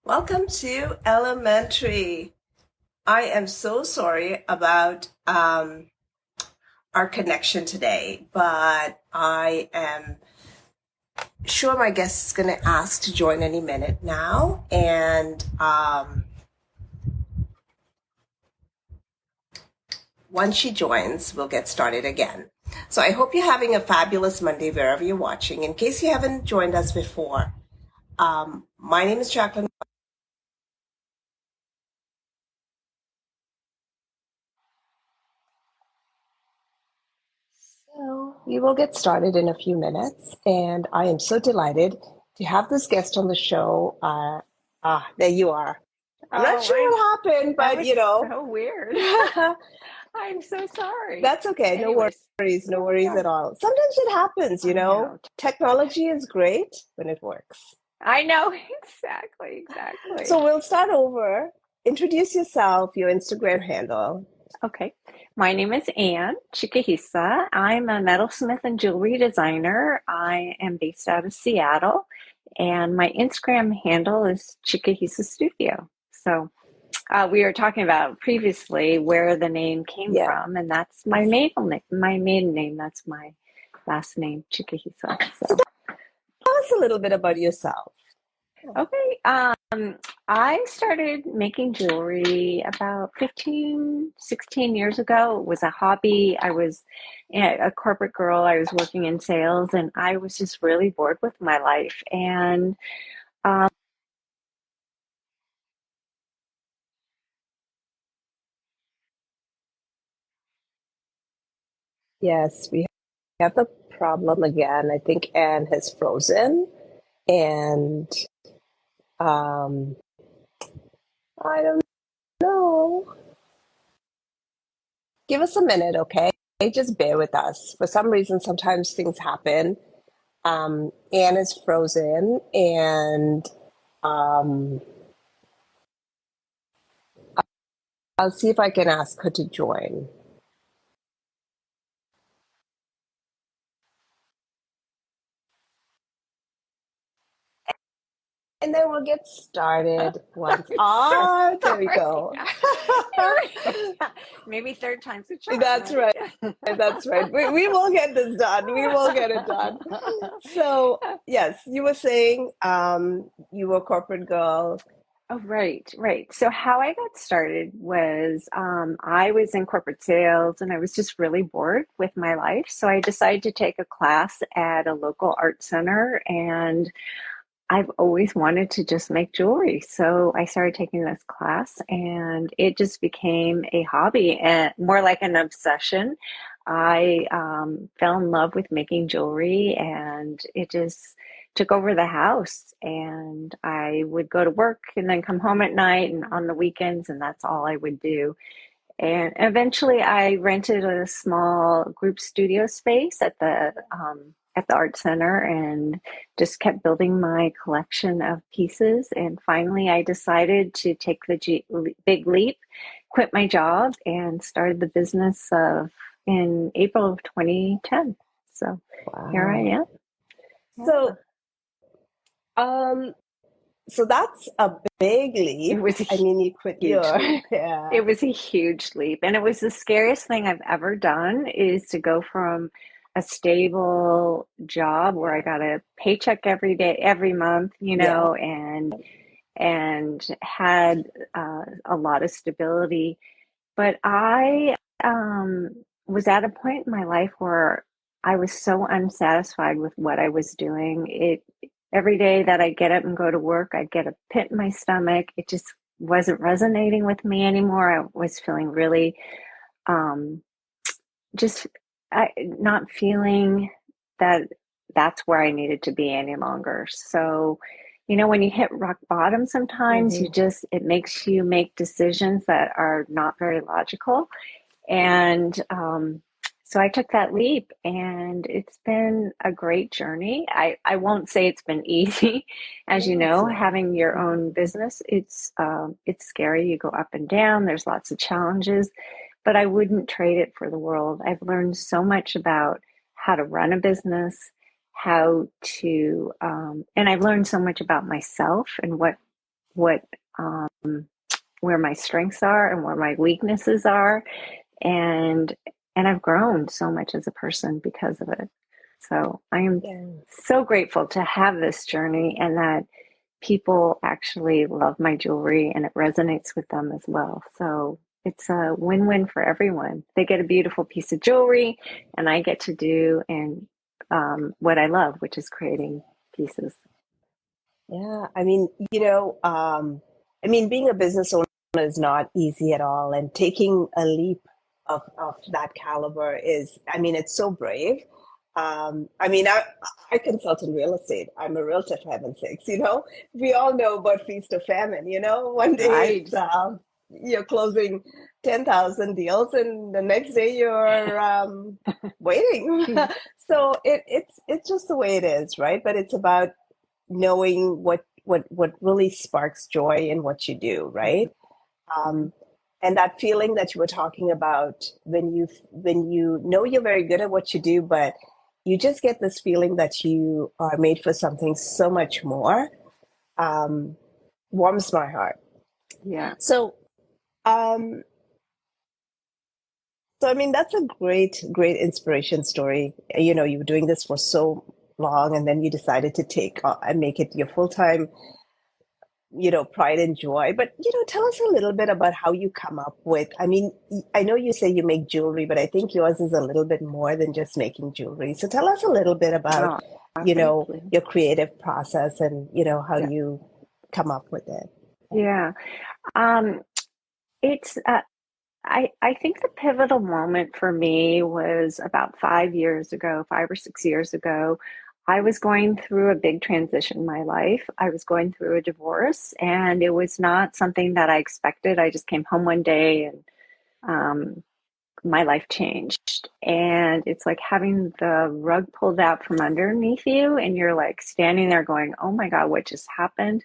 Welcome to Elementary. I am so sorry about our connection today, but I am sure my guest is going to ask to join any minute now. And once she joins, we'll get started again. So I hope you're having a fabulous Monday wherever you're watching. In case you haven't joined us before, my name is Jacqueline. So we will get started in a few minutes, and I am so delighted to have this guest on the show. There you are. I'm not sure what happened, That but was so weird. I'm so sorry. that's okay. No Anyways, worries, no here we worries at are. all. Sometimes it happens, I know. Technology is great when it works. I know exactly. So we'll start over. Introduce yourself, your Instagram handle. Okay. My name is Anne Chikahisa. I'm a metalsmith and jewelry designer. I am based out of Seattle, and my Instagram handle is Chikahisa Studio. So we were talking about previously where the name came Yeah. from, and that's my maiden name. That's my last name, Chikahisa. So. Tell us a little bit about yourself. Okay. I started making jewelry about 15, 16 years ago. It was a hobby. I was a corporate girl. I was working in sales and I was just really bored with my life. And um, Yes, we have the problem again. I think Anne has frozen, and um, I don't know. Give us a minute, okay? Just bear with us. For some reason, sometimes things happen. Anne is frozen, and um, I'll see if I can ask her to join. And then we'll get started once. There we go. Maybe third time's a charm, That's right. That's right. We will get this done. We will get it done. So, yes, you were saying you were a corporate girl. Oh, right. So how I got started was I was in corporate sales and I was just really bored with my life. So I decided to take a class at a local art center and I've always wanted to just make jewelry. So I started taking this class and it just became a hobby and more like an obsession. I fell in love with making jewelry and it just took over the house. And I would go to work and then come home at night and on the weekends, and that's all I would do. And eventually, I rented a small group studio space at the art center, and just kept building my collection of pieces. And finally, I decided to take the big leap, quit my job, and started the business of in April of 2010. So here I Wow. am. So, um, so that's a big It leap. was a I mean, you quit huge your, leap. yeah, It was a huge leap. And it was the scariest thing I've ever done is to go from a stable job where I got a paycheck every day, every month, yeah. and had a lot of stability. But I was at a point in my life where I was so unsatisfied with what I was doing. Every day that I get up and go to work, I'd get a pit in my stomach. It just wasn't resonating with me anymore. I was feeling really um, just not feeling that that's where I needed to be any longer. So, when you hit rock bottom, sometimes Hmm. it makes you make decisions that are not very logical. And so I took that leap, and it's been a great journey. I won't say it's been easy. As you No, it's know, not. having your own business, it's scary. You go up and down. There's lots of challenges, but I wouldn't trade it for the world. I've learned so much about how to run a business, how to, and I've learned so much about myself and what um, where my strengths are and where my weaknesses are, and I've grown so much as a person because of it. So I am Yeah. so grateful to have this journey, and that people actually love my jewelry and it resonates with them as well. So it's a win-win for everyone. They get a beautiful piece of jewelry, and I get to do and what I love, which is creating pieces. Yeah, I mean, being a business owner is not easy at all, and taking a leap of that caliber is, I mean, it's so brave. I consult in real estate. I'm a realtor, for heaven's sakes, you know. We all know about feast or famine, you know. One day Right. it's you're closing 10,000 deals, and the next day you're waiting. So it's just the way it is, right? But it's about knowing what really sparks joy in what you do, right? um, and that feeling that you were talking about, when you know you're very good at what you do, but you just get this feeling that you are made for something so much more, um, warms my heart. Yeah. So um, I mean, that's a great inspiration story. You know, you were doing this for so long, and then you decided to take and make it your full-time, pride and joy. But, tell us a little bit about how you come up with, I mean, I know you say you make jewelry, but I think yours is a little bit more than just making jewelry. So tell us a little bit about, Oh, thank you. your creative process, and, how Yeah. you come up with it. Yeah. Um, it's I think the pivotal moment for me was about 5 years ago, 5 or 6 years ago. I was going through a big transition in my life. I was going through a divorce, and it was not something that I expected. I just came home one day, and um, my life changed. And it's like having the rug pulled out from underneath you, and you're like standing there going, "Oh my God, what just happened?"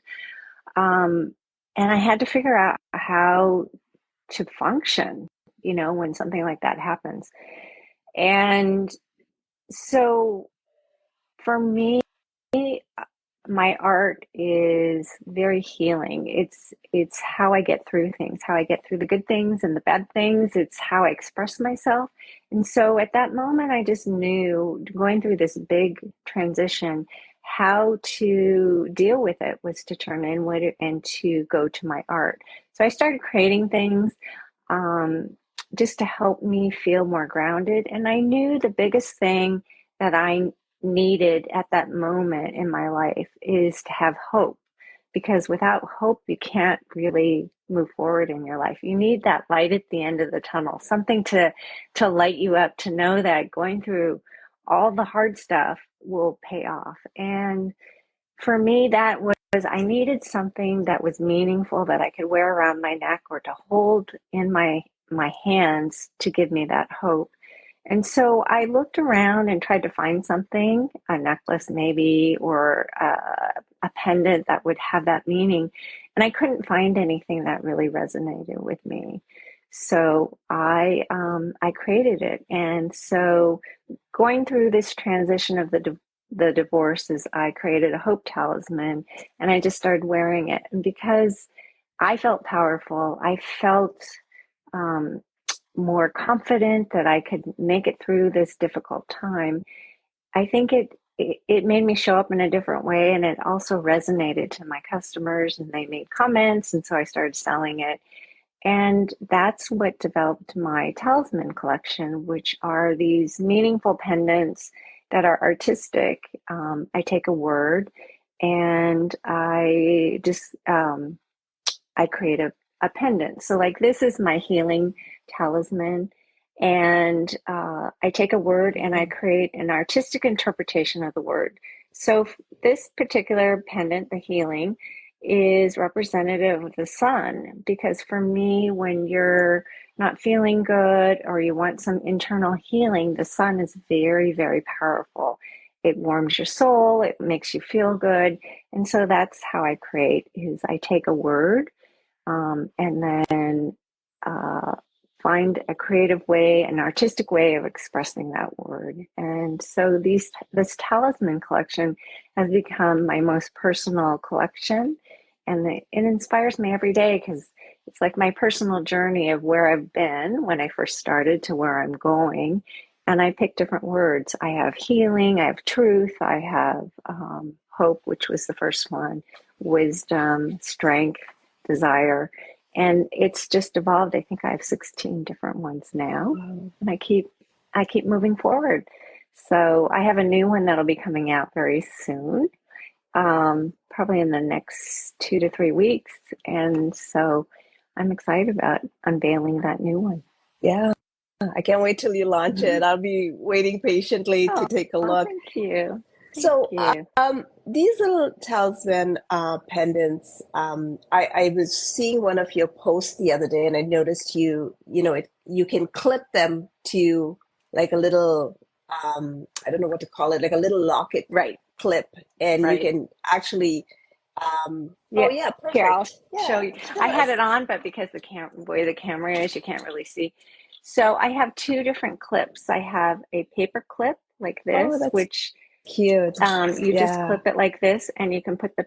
Um, and I had to figure out how to function, when something like that happens. And so for me, my art is very healing. It's how I get through things, how I get through the good things and the bad things. It's how I express myself. And so at that moment, I just knew, going through this big transition, how to deal with it was to turn inward and to go to my art. So I started creating things, um, just to help me feel more grounded. And I knew the biggest thing that I needed at that moment in my life is to have hope, because without hope you can't really move forward in your life. You need that light at the end of the tunnel, something to light you up, to know that going through all the hard stuff will pay off. And for me, that was, I needed something that was meaningful, that I could wear around my neck or to hold in my hands, to give me that hope. And so I looked around and tried to find something, a necklace maybe, or a pendant that would have that meaning. And I couldn't find anything that really resonated with me. So I created it. And so going through this transition of the divorces, I created a hope talisman, and I just started wearing it. And because I felt powerful, I felt um, more confident that I could make it through this difficult time. I think it made me show up in a different way, and it also resonated to my customers, and they made comments, and so I started selling it. And that's what developed my talisman collection, which are these meaningful pendants that are artistic. I take a word, and I create a pendant. So, like, this is my healing talisman. And I take a word and I create an artistic interpretation of the word. So, this particular pendant, the healing, is representative of the sun. Because for me, when you're not feeling good or you want some internal healing, the sun is very, very powerful. It warms your soul, it makes you feel good. And so that's how I create, is I take a word, and then uh, find a creative way, an artistic way of expressing that word. And so this talisman collection has become my most personal collection, and it inspires me every day because it's like my personal journey of where I've been when I first started to where I'm going. And I pick different words. I have healing, I have truth, I have hope, which was the first one, wisdom, strength, desire. And it's just evolved. I think I have 16 different ones now. Wow. And I keep moving forward. So I have a new one that'll be coming out very soon, probably in the next 2 to 3 weeks. And so I'm excited about unveiling that new one. Yeah. I can't wait till you launch it. I'll be waiting patiently to Oh, take a oh, look. thank you. Thank So, you. these little talisman pendants, I was seeing one of your posts the other day, and I noticed you can clip them to like a little, I don't know what to call it, like a little locket Right, clip, and you right. can actually, oh Yeah. yeah, Here, I'll perfect. show Yeah, you. I show had us. it on, but because the way the camera is, you can't really see. So I have two different clips. I have a paper clip like Oh, this, that's which cute. you just Yeah, clip it like this, and you can put the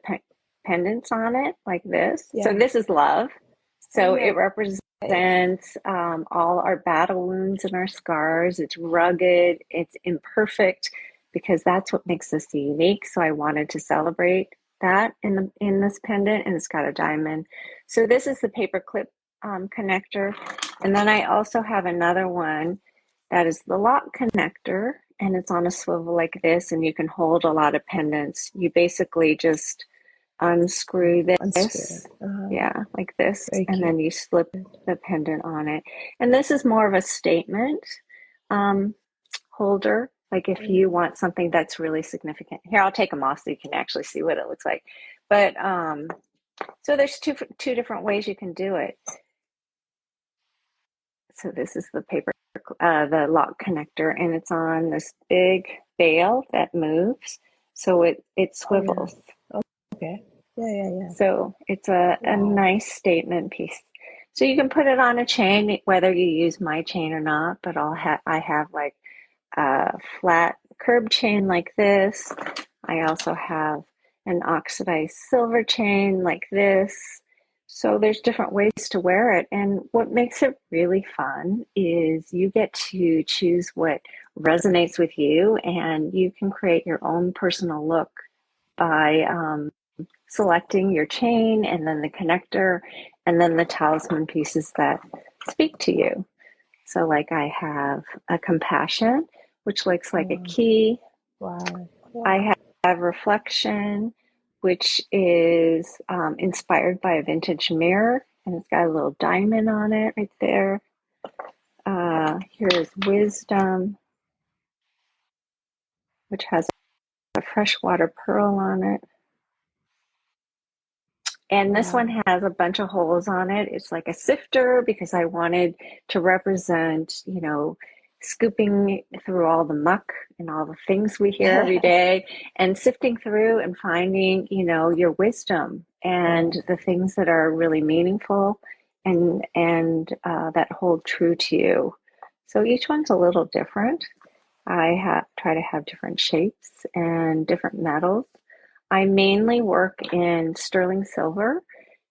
pendants on it like this. So yeah. this is love. Oh, So it nice. represents all our battle wounds and our scars. It's rugged, it's imperfect, because that's what makes us unique. So I wanted to celebrate that in this pendant, and it's got a diamond. So this is the paper clip connector, and then I also have another one that is the lock connector, and it's on a swivel like this, and you can hold a lot of pendants. You basically just unscrew Unscrew this, it. yeah, like this, Very and cute. then you slip the pendant on it. And this is more of a statement um, holder. Like if you want something that's really significant. Here, I'll take them off so you can actually see what it looks like. But so there's two different ways you can do it. So this is the paper, the lock connector, and it's on this big bail that moves. So it Oh yeah. swivels. Okay. Yeah, yeah, yeah. So it's a Wow. nice statement piece. So you can put it on a chain, whether you use my chain or not, but I have like a flat curb chain like this. I also have an oxidized silver chain like this. So there's different ways to wear it. And what makes it really fun is you get to choose what resonates with you, and you can create your own personal look by selecting your chain and then the connector and then the talisman pieces that speak to you. So, like, I have a compassion, which looks like a Oh, key. wow. Yeah. I have reflection, which is inspired by a vintage mirror, and it's got a little diamond on it right there. Here's wisdom, which has a freshwater pearl on it. And this one Wow. has a bunch of holes on it. It's like a sifter because I wanted to represent, scooping through all the muck and all the things we hear every day and sifting through and finding, your wisdom and Yeah. the things that are really meaningful and that hold true to you. So each one's a little different. Try to have different shapes and different metals. I mainly work in sterling silver,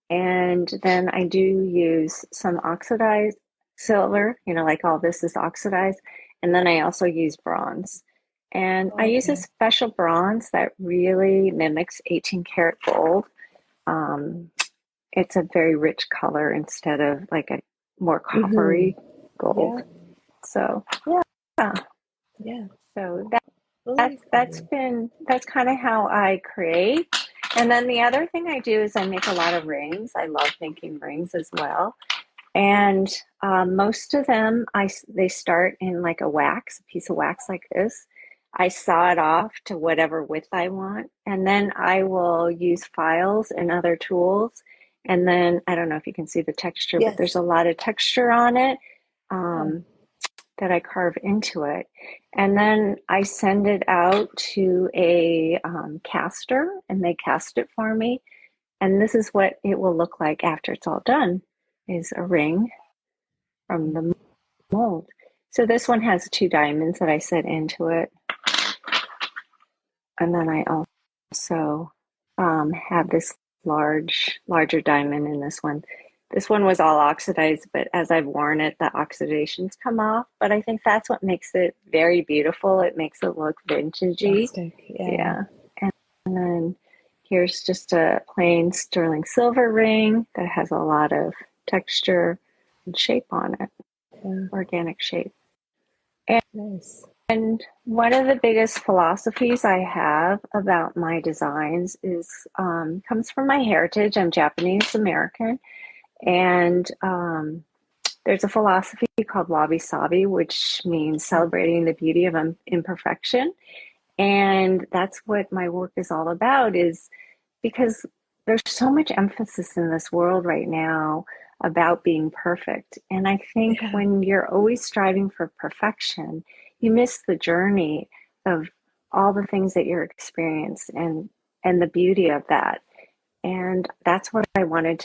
and then I do use some oxidized silver, like all this is oxidized, and then I also use bronze. And I use a Okay. special bronze that really mimics 18 karat gold. Um, it's a very rich color instead of like a more Mm-hmm. coppery gold. Yeah. So, yeah, Yeah. so Lovely. that's kind of how I create. And then the other thing I do is I make a lot of rings. I love making rings as well. And most of them, they start in like a piece of wax like this. I saw it off to whatever width I want, and then I will use files and other tools. And then I don't know if you can see the texture, but there's Yes. a lot of texture on it. Yeah. Um, that I carve into it. And then I send it out to a caster, and they cast it for me. And this is what it will look like after it's all done, is a ring from the mold. So this one has two diamonds that I set into it. And then I also have this larger diamond in this one. This one was all oxidized, but as I've worn it, the oxidations come off. But I think that's what makes it very beautiful. It makes it look vintagey. Rustic, yeah. Yeah. And then here's just a plain sterling silver ring that has a lot of texture and shape on it, Yeah, organic shape. And, nice. and one of the biggest philosophies I have about my designs is comes from my heritage. I'm Japanese American, and there's a philosophy called wabi sabi, which means celebrating the beauty of imperfection. And that's what my work is all about, is because there's so much emphasis in this world right now about being perfect. And I think Yeah, when you're always striving for perfection, you miss the journey of all the things that you're experiencing and the beauty of that. And that's what I wanted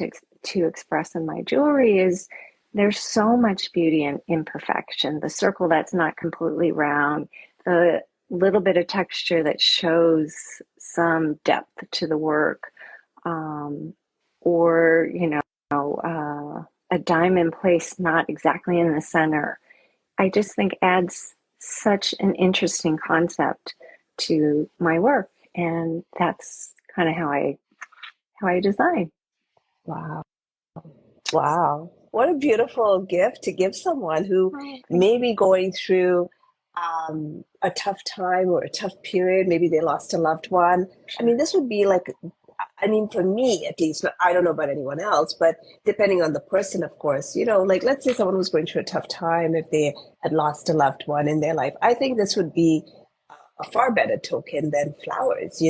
to express in my jewelry is there's so much beauty in imperfection. The circle that's not completely round, the little bit of texture that shows some depth to the work, um, or a diamond placed not exactly in the center. I just think adds such an interesting concept to my work, and that's kind of how I design. wow. Wow. What a beautiful gift to give someone who Oh, thank may you. be going through a tough time or a tough period. Maybe they lost a loved one. I mean, Sure. this would be like, I mean, for me at least, I don't know about anyone else, but depending on the person, of course, like let's say someone was going through a tough time if they had lost a loved one in their life. I think this would be a far better token than flowers.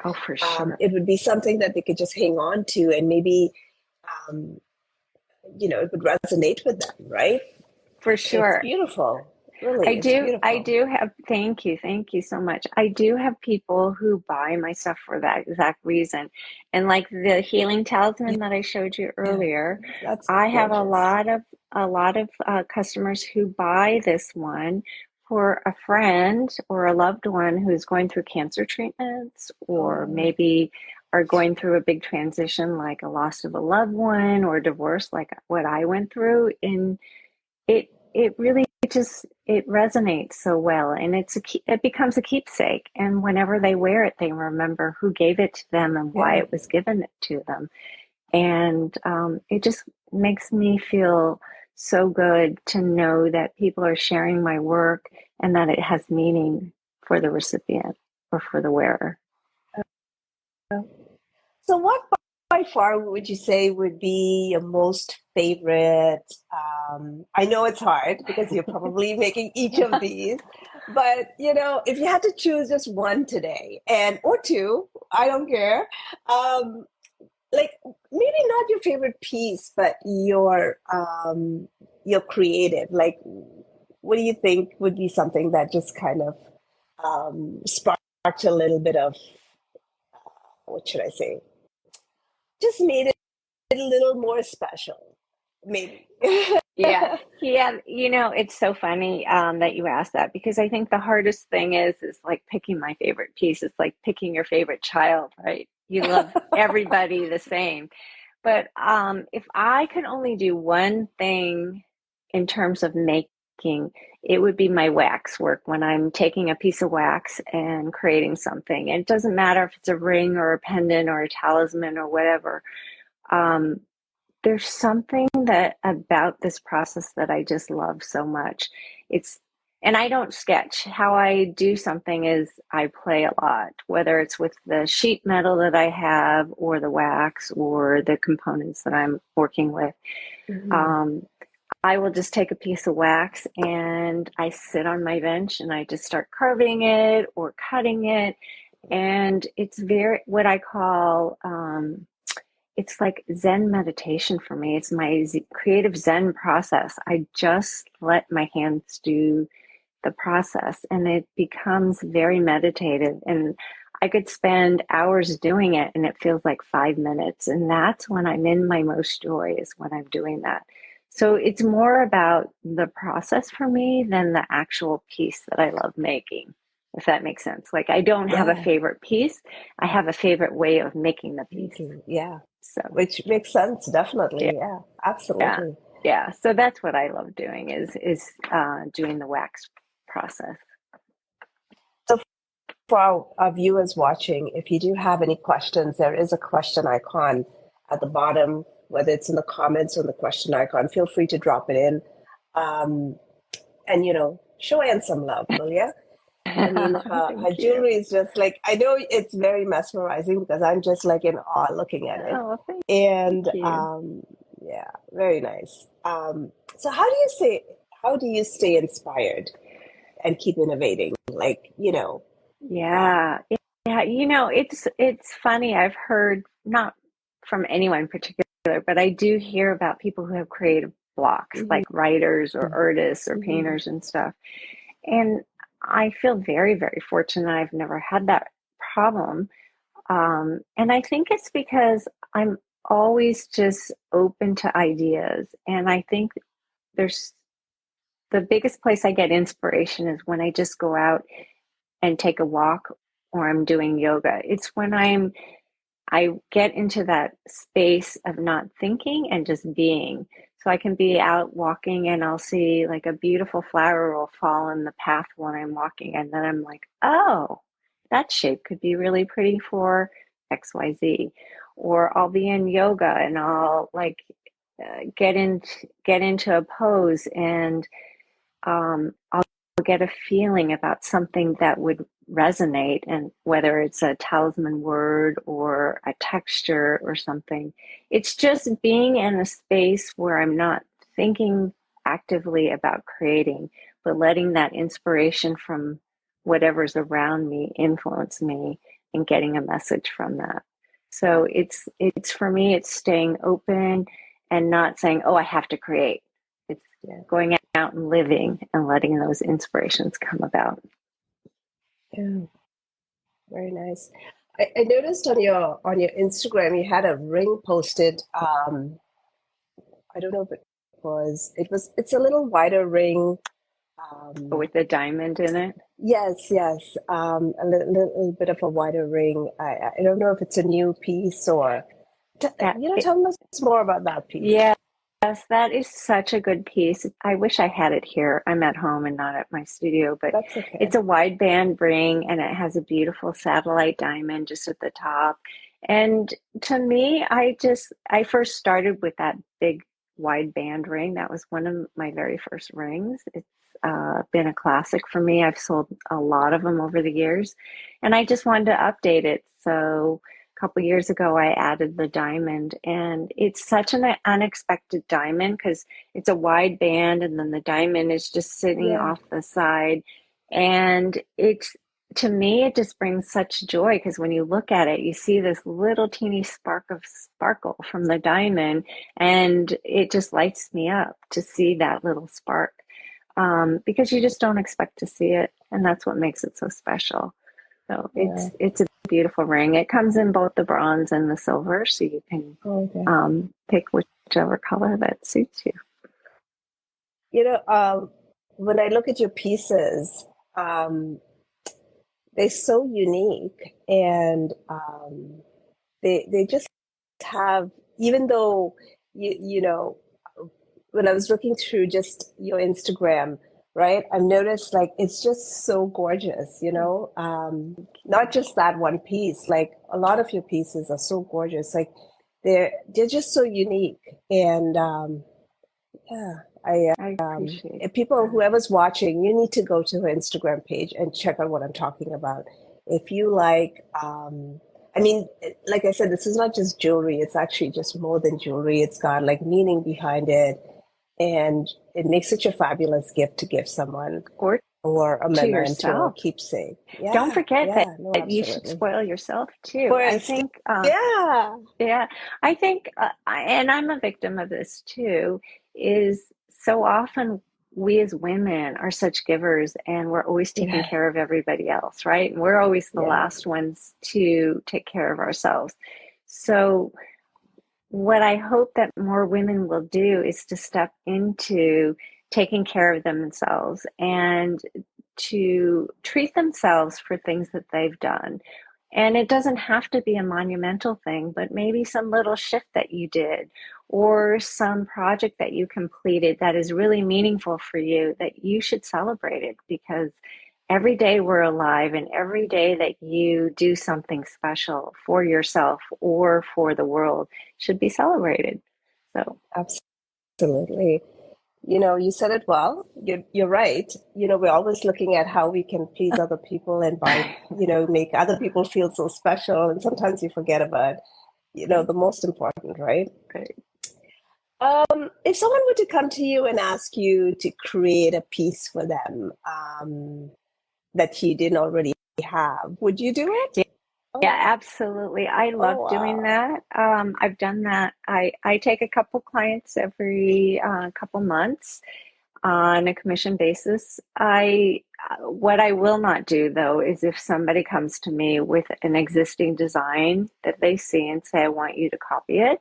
Oh, for sure. It would be something that they could just hang on to and maybe um, it would resonate with them, right? For It's sure. beautiful. Really, I it's do. I beautiful. do have, thank you so much. I do have people who buy my stuff for that exact reason. And like the healing talisman that I showed you Yeah, earlier, that's I have gorgeous. a lot of customers who buy this one for a friend or a loved one who's going through cancer treatments, or Oh, maybe are going through a big transition like a loss of a loved one or divorce like what I went through. And it really just it resonates so well, and it becomes a keepsake, and whenever they wear it they remember who gave it to them and why yeah. it was given to them. And it just makes me feel so good to know that people are sharing my work and that it has meaning for the recipient or for the wearer. So, what by far would you say would be your most favorite? I know it's hard because you're probably making each of these, but if you had to choose just one today, and or two, I don't care. Um, like maybe not your favorite piece, but your creative. Like, what do you think would be something that just kind of sparked a little bit of what should I say? Just made it a little more special, maybe. Yeah, yeah. It's so funny that you asked that, because I think the hardest thing is like picking my favorite piece. It's like picking your favorite child, right? You love everybody the same. But if I could only do one thing in terms of making, it would be my wax work when I'm taking a piece of wax and creating something. And it doesn't matter if it's a ring or a pendant or a talisman or whatever. Um, there's something that about this process that I just love so much. It's and I don't sketch. How I do something is I play a lot, whether it's with the sheet metal that I have or the wax or the components that I'm working with. Mhm. Um, I will just take a piece of wax and I sit on my bench and I just start carving it or cutting it. And it's very what I call it's like Zen meditation for me. It's my creative Zen process. I just let my hands do the process, and it becomes very meditative. And I could spend hours doing it and it feels like 5 minutes. And that's when I'm in my most joy, is when I'm doing that. So it's more about the process for me than the actual piece that I love making. if that makes sense. Like I don't have a Yeah. favorite piece. I have a favorite way of making the piece. Yeah. So Which makes sense, yeah, definitely. Yeah, yeah, absolutely. yeah. So that's what I love doing is doing the wax process. So for our viewers watching, if you do have any questions, there is a question icon at the bottom, whether it's in the comments or in the question icon. Feel free to drop it in. Um, and, show Anne some love, will ya? I mean, her Thank you. jewelry is just like, I know it's very mesmerizing because I'm just like in awe looking at it. Oh, thank And you. yeah, very nice. So how do you stay inspired and keep innovating? Like, Yeah. Yeah, it's funny. I've heard not from anyone in particular, but I do hear about people who have creative blocks, mhm, like writers or artists or mhm, painters and stuff. And I feel very, very fortunate. I've never had that problem. And I think it's because I'm always just open to ideas. And I think there's the biggest place I get inspiration is when I just go out and take a walk or I'm doing yoga. It's when I get into that space of not thinking and just being. So I can be out walking and I'll see like a beautiful flower will fall in the path when I'm walking. And then I'm like, oh, that shape could be really pretty for XYZ. Or I'll be in yoga and I'll like get into a pose and I'll get a feeling about something that would resonate, and whether it's a talisman word or a texture or something. It's just being in a space where I'm not thinking actively about creating, but letting that inspiration from whatever's around me influence me and getting a message from that. So it's for me, it's staying open and not saying, oh, I have to create. It's yeah, going out and living and letting those inspirations come about. yeah, very nice. I noticed on your Instagram you had a ring posted. I don't know if it's a little wider ring. Um, With the diamond in it. yes, yes, a little bit of a wider ring. I don't know if it's a new piece or That it, tell us more about that piece. yes, that is such a good piece. I wish I had it here. I'm at home and not at my studio, but That's it's okay. a wide band ring and it has a beautiful satellite diamond just at the top. And to me, I first started with that big wide band ring. That was one of my very first rings. It's been a classic for me. I've sold a lot of them over the years, and I just wanted to update it. So couple years ago, I added the diamond, and it's such an unexpected diamond because it's a wide band, and then the diamond is just sitting Yeah, off the side. And it's to me, it just brings such joy because when you look at it, you see this little teeny spark of sparkle from the diamond, and it just lights me up to see that little spark because you just don't expect to see it, and that's what makes it so special. So yeah. it's a beautiful ring. It comes in both the bronze and the silver, so you can Okay. pick whichever color that suits you. You know, when I look at your pieces, um, they're so unique, and they just have, even though when I was looking through just your Instagram, right, I've noticed like it's just so gorgeous, not just that one piece, like a lot of your pieces are so gorgeous, like they're just so unique, and yeah, I appreciate if people, that. whoever's watching, you need to go to her Instagram page and check out what I'm talking about. If you like, I mean, like I said, this is not just jewelry. It's actually just more than jewelry. It's got like meaning behind it. And it makes such a fabulous gift to give someone, Or or a to memento or yourself. keepsake. Don't Yeah, forget yeah, no, that you should absolutely. spoil yourself too. I First, think, yeah, yeah, I think, and I'm a victim of this too, is so often we as women are such givers and we're always taking yeah, care of everybody else, right? And we're always the yeah, last ones to take care of ourselves. So what I hope that more women will do is to step into taking care of themselves and to treat themselves for things that they've done. And it doesn't have to be a monumental thing, but maybe some little shift that you did or some project that you completed that is really meaningful for you, that you should celebrate it, because every day we're alive, and every day that you do something special for yourself or for the world should be celebrated. So Absolutely. You said it well. You're right. We're always looking at how we can please other people and make other people feel so special. And sometimes you forget about, the most important, right? right. If someone were to come to you and ask you to create a piece for them, that you didn't already have, would you do it? Yeah, absolutely. I love Oh, doing wow. that. I've done that. I take a couple clients every couple months on a commission basis. What I will not do though is if somebody comes to me with an existing design that they see and say, I want you to copy it.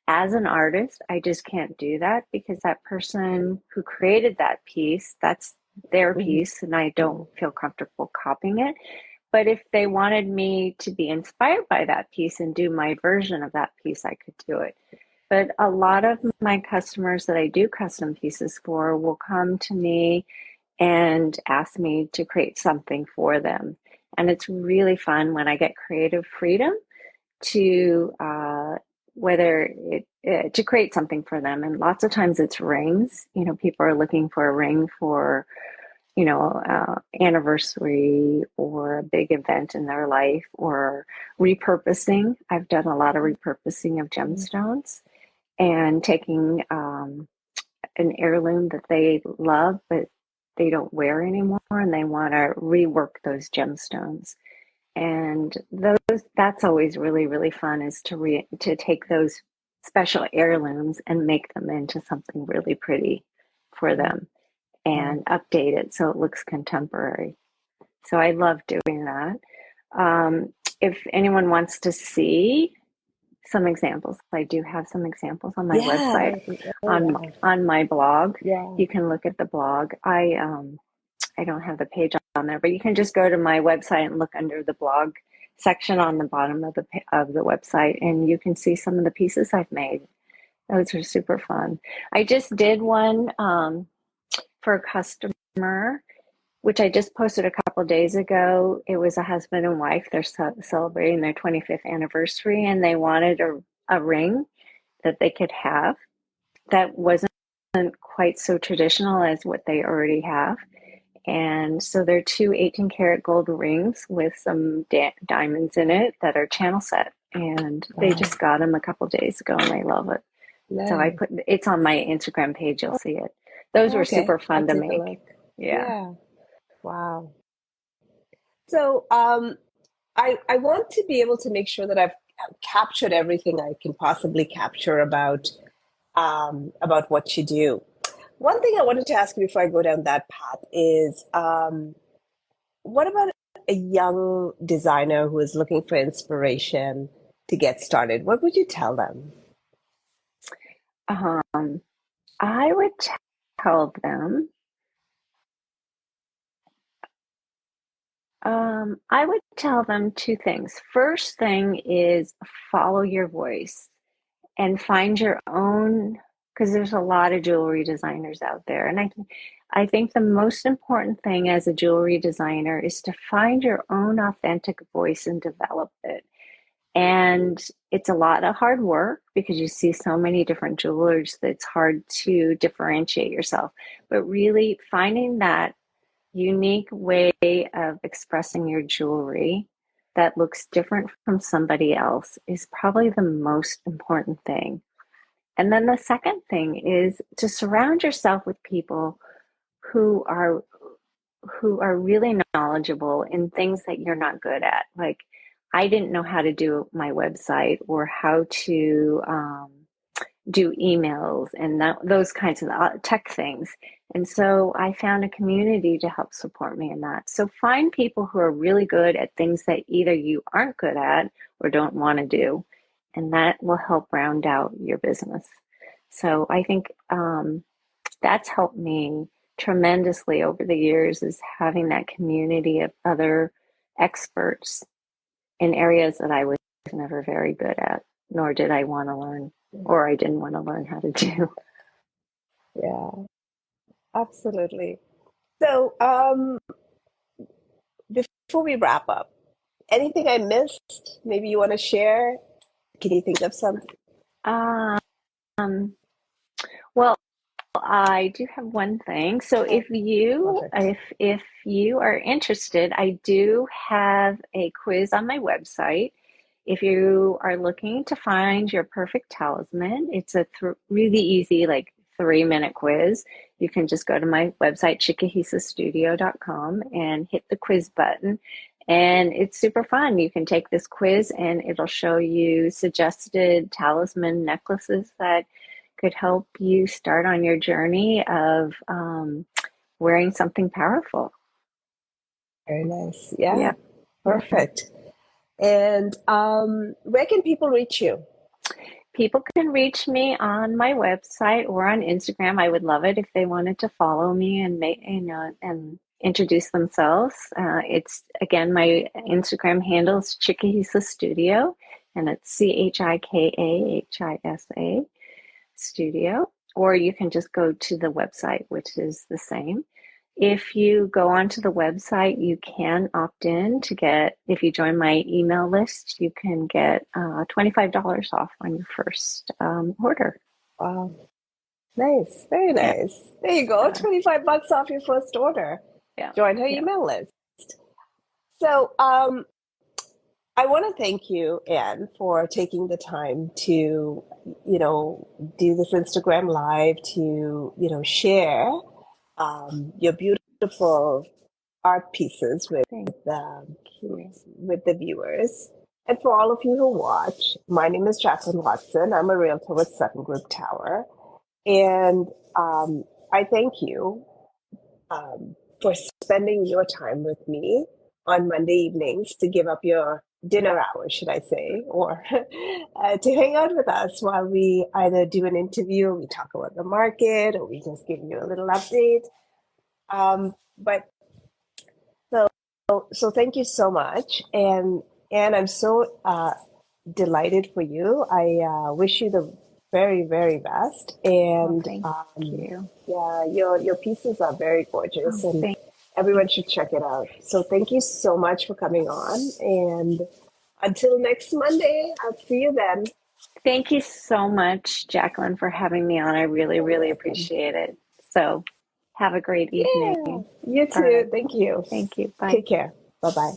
As an artist, I just can't do that, because that person who created that piece, that's their Mhm. piece, and I don't feel comfortable copying it. But if they wanted me to be inspired by that piece and do my version of that piece, I could do it. But a lot of my customers that I do custom pieces for will come to me and ask me to create something for them. And it's really fun when I get creative freedom to to create something for them. And lots of times it's rings. People are looking for a ring for anniversary or a big event in their life, or repurposing. I've done a lot of repurposing of gemstones and taking an heirloom that they love, but they don't wear anymore, and they want to rework those gemstones. And that's always really, really fun, is to take those special heirlooms and make them into something really pretty for them Wow. and update it so it looks contemporary. So I love doing that. If anyone wants to see some examples, I do have some examples on my Yeah. website, Oh, yeah. on my blog. Yeah. You can look at the blog. I don't have the page on there, but you can just go to my website and look under the blog section on the bottom of the website, and you can see some of the pieces I've made. Those are super fun. I just did one for a customer, which I just posted a couple of days ago. It was a husband and wife. They're celebrating their 25th anniversary, and they wanted a ring that they could have that wasn't quite so traditional as what they already have. And so they're two 18 karat gold rings with some diamonds in it that are channel set. And they Wow. just got them a couple of days ago, and they love it. So Nice. it's on my Instagram page. You'll see it. Those were Okay. super I'll fun to take a make. look. Yeah. Yeah. Wow. So, I want to be able to make sure that I've captured everything I can possibly capture about what you do. One thing I wanted to ask you before I go down that path is, what about a young designer who is looking for inspiration to get started? What would you tell them? Um, I would tell them, two things. First thing is follow your voice and find your own, because there's a lot of jewelry designers out there. And I think the most important thing as a jewelry designer is to find your own authentic voice and develop it. And it's a lot of hard work, because you see so many different jewelers that it's hard to differentiate yourself. But really finding that unique way of expressing your jewelry that looks different from somebody else is probably the most important thing. And then the second thing is to surround yourself with people who are really knowledgeable in things that you're not good at. Like, I didn't know how to do my website or how to do emails and those kinds of tech things. And so I found a community to help support me in that. So find people who are really good at things that either you aren't good at or don't want to do, and that will help round out your business. So I think that's helped me tremendously over the years is having that community of other experts in areas that I was never very good at, nor did I want to learn, or I didn't want to learn how to do. Yeah, absolutely. So, before we wrap up, anything I missed? Maybe you want to share? Can you think of something? Um, well, I do have one thing. So Perfect. if you are interested, I do have a quiz on my website. If you are looking to find your perfect talisman, it's a really easy, like 3-minute quiz. You can just go to my website, chikahisastudio.com, and hit the quiz button. And it's super fun. You can take this quiz and it'll show you suggested talisman necklaces that could help you start on your journey of wearing something powerful. Very nice. Yeah, Yeah. perfect. And where can people reach you? People can reach me on my website or on Instagram. I would love it if they wanted to follow me and and introduce themselves. It's again, my Instagram handle is Chikahisa Studio, and it's Chikahisa Studio. Or you can just go to the website, which is the same. If you go onto the website, you can opt in to get, if you join my email list, you can get $25 off on your first order. Wow, nice, very Yeah. nice. There you go, $25 off your first order. Yeah. Join her Yeah. email list. So, I want to thank you, Anne, for taking the time to, do this Instagram live to, share your beautiful art pieces Thank you. with the viewers. And for all of you who watch, my name is Jacqueline Watson. I'm a realtor with Sutton Group Tower. And I thank you for spending your time with me on Monday evenings to give up your dinner hours, should I say, or to hang out with us while we either do an interview, we talk about the market, or we just give you a little update. But so thank you so much, and I'm so delighted for you. I wish you the very, very best. Well, And thank you. yeah, your pieces are very gorgeous, Oh, and thank everyone should check it out. So thank you so much for coming on. And until next Monday, I'll see you then. Thank you so much, Jacqueline, for having me on. I really, You're really welcome. appreciate it. So have a great evening. Yeah, you All too. right. Thank you. Thank you. Bye. Take care. Bye bye.